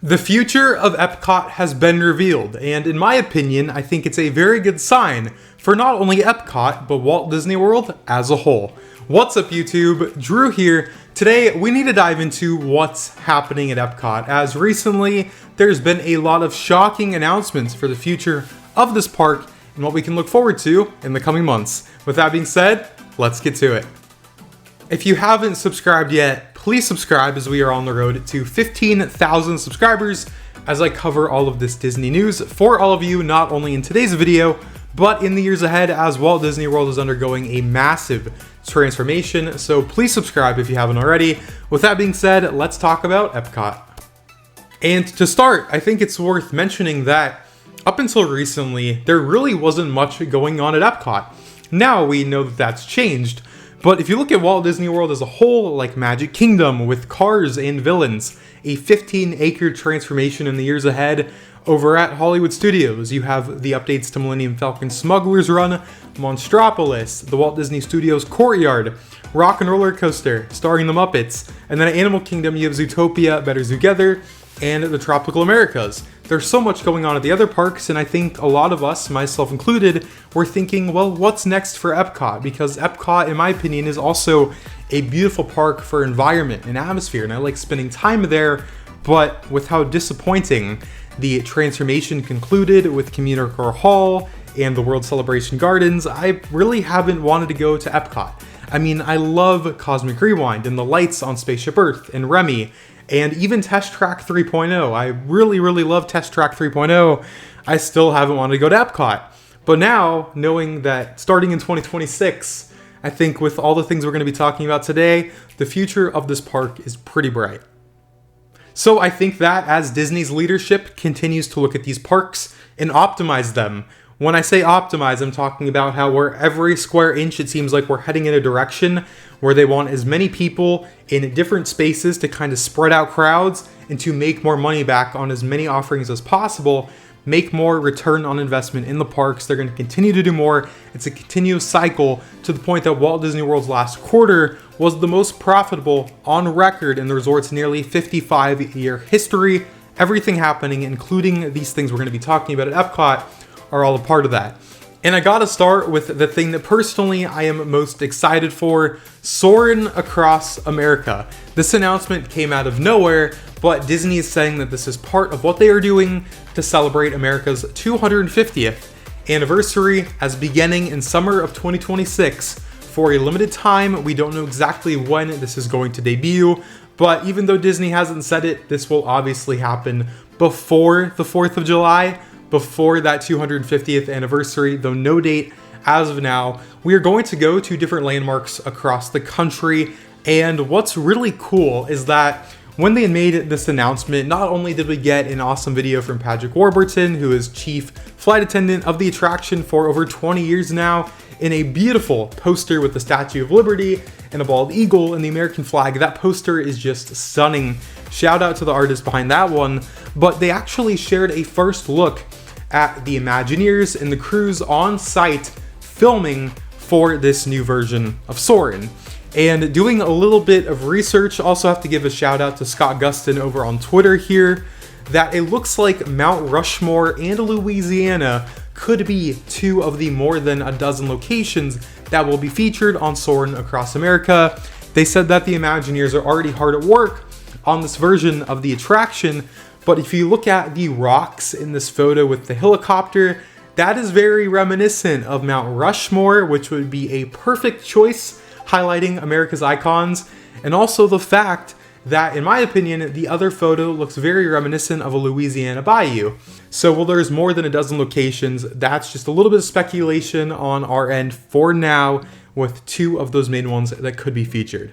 The future of Epcot has been revealed, and in my opinion, I think it's a very good sign for not only Epcot, but Walt Disney World as a whole. What's up YouTube? Drew here. Today, we need to dive into what's happening at Epcot, as recently there's been a lot of shocking announcements for the future of this park and what we can look forward to in the coming months. With that being said, let's get to it. If you haven't subscribed yet, please subscribe as we are on the road to 15,000 subscribers as I cover all of this Disney news for all of you, not only in today's video, but in the years ahead as Walt Disney World is undergoing a massive transformation. So please subscribe if you haven't already. With that being said, let's talk about Epcot. And to start, I think it's worth mentioning that up until recently, there really wasn't much going on at Epcot. Now we know that that's changed. But if you look at Walt Disney World as a whole, like Magic Kingdom with cars and villains, a 15-acre transformation in the years ahead. Over at Hollywood Studios, you have the updates to Millennium Falcon Smuggler's Run, Monstropolis, the Walt Disney Studios Courtyard, Rock and Roller Coaster starring the Muppets, and then at Animal Kingdom you have Zootopia, Better Together, and the Tropical Americas. There's so much going on at the other parks, and I think a lot of us, myself included, were thinking, well, what's next for Epcot? Because Epcot, in my opinion, is also a beautiful park for environment and atmosphere, and I like spending time there, but with how disappointing the transformation concluded with Communicore Hall and the World Celebration Gardens, I really haven't wanted to go to Epcot. I mean, I love Cosmic Rewind and the lights on Spaceship Earth and Remy, and even Test Track 3.0. I really love Test Track 3.0. I still haven't wanted to go to Epcot. But now, knowing that starting in 2026, I think with all the things we're going to be talking about today, the future of this park is pretty bright. So I think that as Disney's leadership continues to look at these parks and optimize them, when I say optimize, I'm talking about how where every square inch it seems like we're heading in a direction where they want as many people in different spaces to kind of spread out crowds and to make more money back on as many offerings as possible, make more return on investment in the parks. They're going to continue to do more. It's a continuous cycle to the point that Walt Disney World's last quarter was the most profitable on record in the resort's nearly 55-year history. Everything happening, including these things we're going to be talking about at Epcot, are all a part of that. And I gotta start with the thing that personally I am most excited for, Soarin Across America. This announcement came out of nowhere, but Disney is saying that this is part of what they are doing to celebrate America's 250th anniversary as beginning in summer of 2026 for a limited time. We don't know exactly when this is going to debut, but even though Disney hasn't said it, this will obviously happen before the 4th of July, before that 250th anniversary, though no date as of now. We are going to go to different landmarks across the country, and what's really cool is that when they made this announcement, not only did we get an awesome video from Patrick Warburton, who is chief flight attendant of the attraction for over 20 years now, in a beautiful poster with the Statue of Liberty and a bald eagle and the American flag. That poster is just stunning. Shout out to the artist behind that one. But they actually shared a first look at the Imagineers and the crews on site filming for this new version of Soarin'. And doing a little bit of research, also have to give a shout out to Scott Gustin over on Twitter here, that it looks like Mount Rushmore and Louisiana could be two of the more than a dozen locations that will be featured on Soarin' Across America. They said that the Imagineers are already hard at work on this version of the attraction, but if you look at the rocks in this photo with the helicopter, that is very reminiscent of Mount Rushmore, which would be a perfect choice, highlighting America's icons, and also the fact that, in my opinion, the other photo looks very reminiscent of a Louisiana bayou. So while there's more than a dozen locations, that's just a little bit of speculation on our end for now, with two of those main ones that could be featured.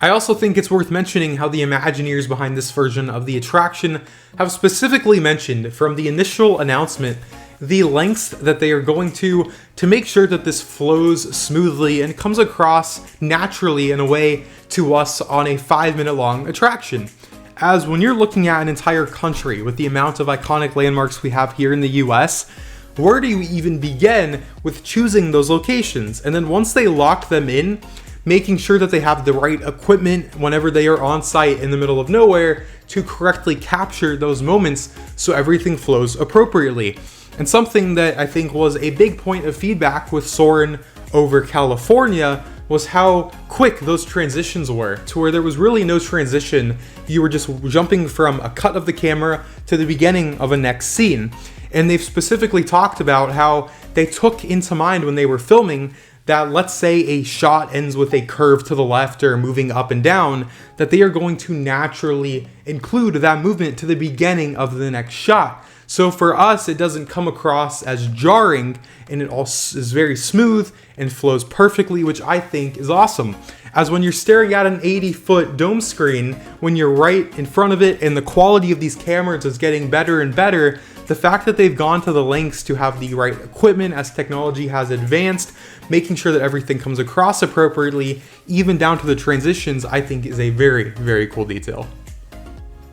I also think it's worth mentioning how the Imagineers behind this version of the attraction have specifically mentioned from the initial announcement the lengths that they are going to make sure that this flows smoothly and comes across naturally in a way to us on a 5-minute long attraction. As when you're looking at an entire country with the amount of iconic landmarks we have here in the US, where do you even begin with choosing those locations? And then once they lock them in, making sure that they have the right equipment whenever they are on site in the middle of nowhere to correctly capture those moments so everything flows appropriately. And something that I think was a big point of feedback with Soarin' over California was how quick those transitions were, to where there was really no transition. You were just jumping from a cut of the camera to the beginning of a next scene. And they've specifically talked about how they took into mind when they were filming that, let's say a shot ends with a curve to the left or moving up and down, that they are going to naturally include that movement to the beginning of the next shot. So for us, it doesn't come across as jarring, and it all is very smooth and flows perfectly, which I think is awesome. As when you're staring at an 80-foot dome screen, when you're right in front of it and the quality of these cameras is getting better and better, the fact that they've gone to the lengths to have the right equipment as technology has advanced, making sure that everything comes across appropriately, even down to the transitions, I think is a very, very cool detail.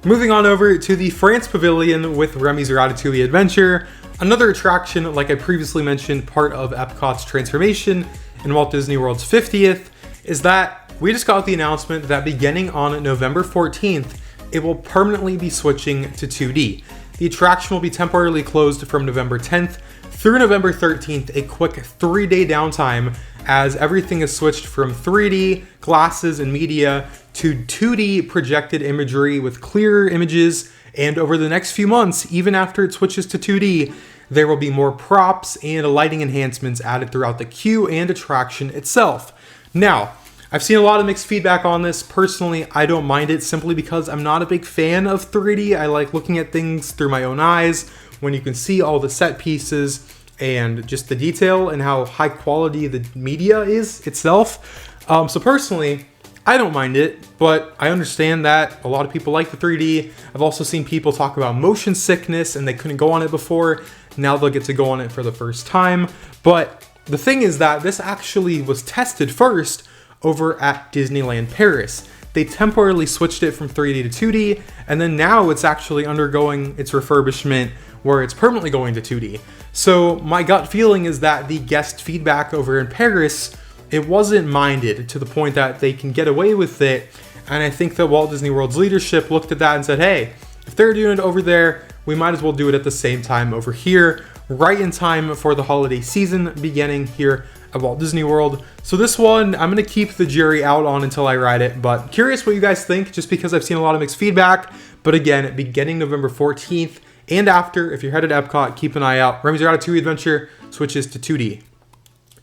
Moving on over to the France Pavilion with Remy's Ratatouille Adventure, another attraction, like I previously mentioned, part of Epcot's transformation in Walt Disney World's 50th, is that we just got the announcement that beginning on November 14th, it will permanently be switching to 2D. The attraction will be temporarily closed from November 10th through November 13th, a quick 3-day downtime, as everything is switched from 3D, glasses and media, to 2D projected imagery with clearer images, and over the next few months, even after it switches to 2D, there will be more props and lighting enhancements added throughout the queue and attraction itself. Now, I've seen a lot of mixed feedback on this. Personally, I don't mind it simply because I'm not a big fan of 3D. I like looking at things through my own eyes when you can see all the set pieces and just the detail and how high quality the media is itself. So personally, I don't mind it, but I understand that a lot of people like the 3D. I've also seen people talk about motion sickness and they couldn't go on it before. Now they'll get to go on it for the first time. But the thing is that this actually was tested first over at Disneyland Paris. They temporarily switched it from 3D to 2D, and then now it's actually undergoing its refurbishment where it's permanently going to 2D. So my gut feeling is that the guest feedback over in Paris, it wasn't minded to the point that they can get away with it. And I think that Walt Disney World's leadership looked at that and said, hey, if they're doing it over there, we might as well do it at the same time over here, right in time for the holiday season beginning here at Walt Disney World. So this one, I'm going to keep the jury out on until I ride it, but curious what you guys think, just because I've seen a lot of mixed feedback. But again, beginning November 14th and after, if you're headed to Epcot, keep an eye out. Remy's Ratatouille Adventure switches to 2D.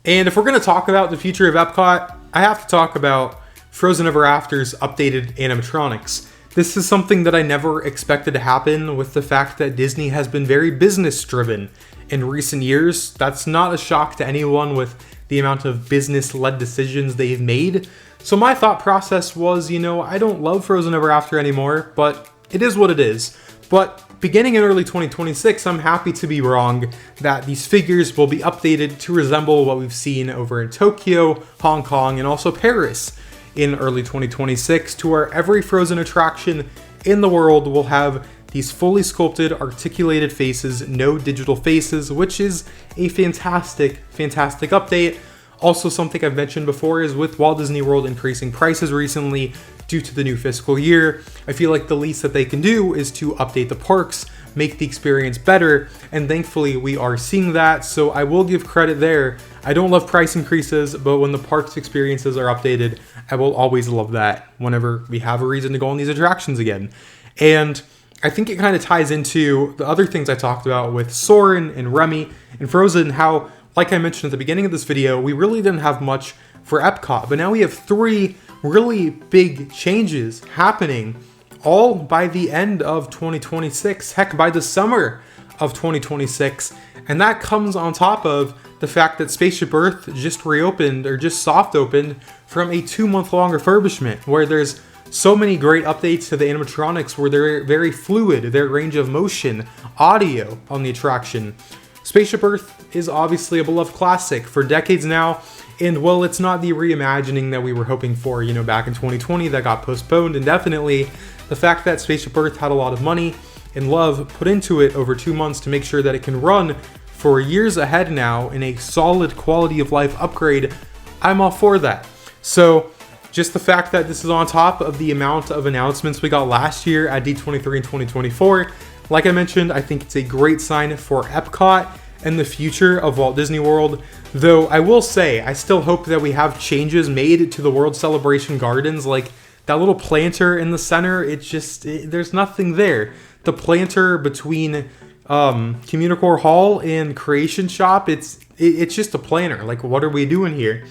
And if we're going to talk about the future of Epcot, I have to talk about Frozen Ever After's updated animatronics. This is something that I never expected to happen with the fact that Disney has been very business driven in recent years. That's not a shock to anyone with the amount of business-led decisions they've made. So my thought process was, I don't love Frozen Ever After anymore, but it is what it is. But beginning in early 2026, I'm happy to be wrong that these figures will be updated to resemble what we've seen over in Tokyo, Hong Kong, and also Paris in early 2026, to where every Frozen attraction in the world will have these fully sculpted, articulated faces, no digital faces, which is a fantastic, fantastic update. Also, something I've mentioned before is with Walt Disney World increasing prices recently due to the new fiscal year, I feel like the least that they can do is to update the parks, make the experience better, and thankfully we are seeing that, so I will give credit there. I don't love price increases, but when the parks experiences are updated, I will always love that whenever we have a reason to go on these attractions again. And I think it kind of ties into the other things I talked about with Soarin' and Remy and Frozen, how, like I mentioned at the beginning of this video, we really didn't have much for Epcot, but now we have 3 really big changes happening all by the end of 2026, heck, by the summer of 2026. And that comes on top of the fact that Spaceship Earth just reopened, or just soft opened, from a 2-month-long refurbishment, where there's so many great updates to the animatronics where they're very fluid, their range of motion, audio on the attraction. Spaceship Earth is obviously a beloved classic for decades now, and while it's not the reimagining that we were hoping for, back in 2020 that got postponed indefinitely, the fact that Spaceship Earth had a lot of money and love put into it over 2 months to make sure that it can run for years ahead now in a solid quality of life upgrade, I'm all for that. So just the fact that this is on top of the amount of announcements we got last year at D23 in 2024, like I mentioned, I think it's a great sign for Epcot and the future of Walt Disney World. Though I will say, I still hope that we have changes made to the World Celebration Gardens, like that little planter in the center. There's nothing there. The planter between Communicore Hall and Creation Shop, it's just a planter. Like, what are we doing here?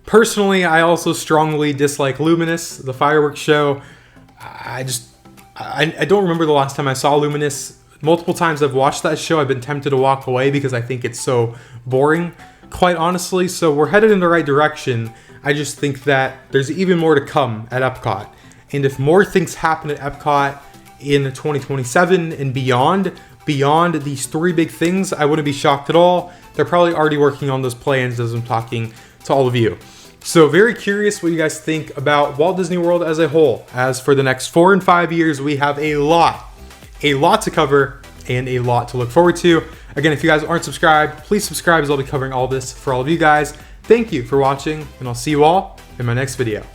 Personally, I also strongly dislike Luminous, the fireworks show. I don't remember the last time I saw Luminous. Multiple times I've watched that show, I've been tempted to walk away because I think it's so boring, quite honestly. So we're headed in the right direction. I just think that there's even more to come at Epcot. And if more things happen at Epcot in 2027 and beyond these three big things, I wouldn't be shocked at all. They're probably already working on those plans as I'm talking to all of you. So very curious what you guys think about Walt Disney World as a whole. As for the next 4 and 5 years, we have a lot to cover and a lot to look forward to. Again, if you guys aren't subscribed, please subscribe as I'll be covering all this for all of you guys. Thank you for watching, and I'll see you all in my next video.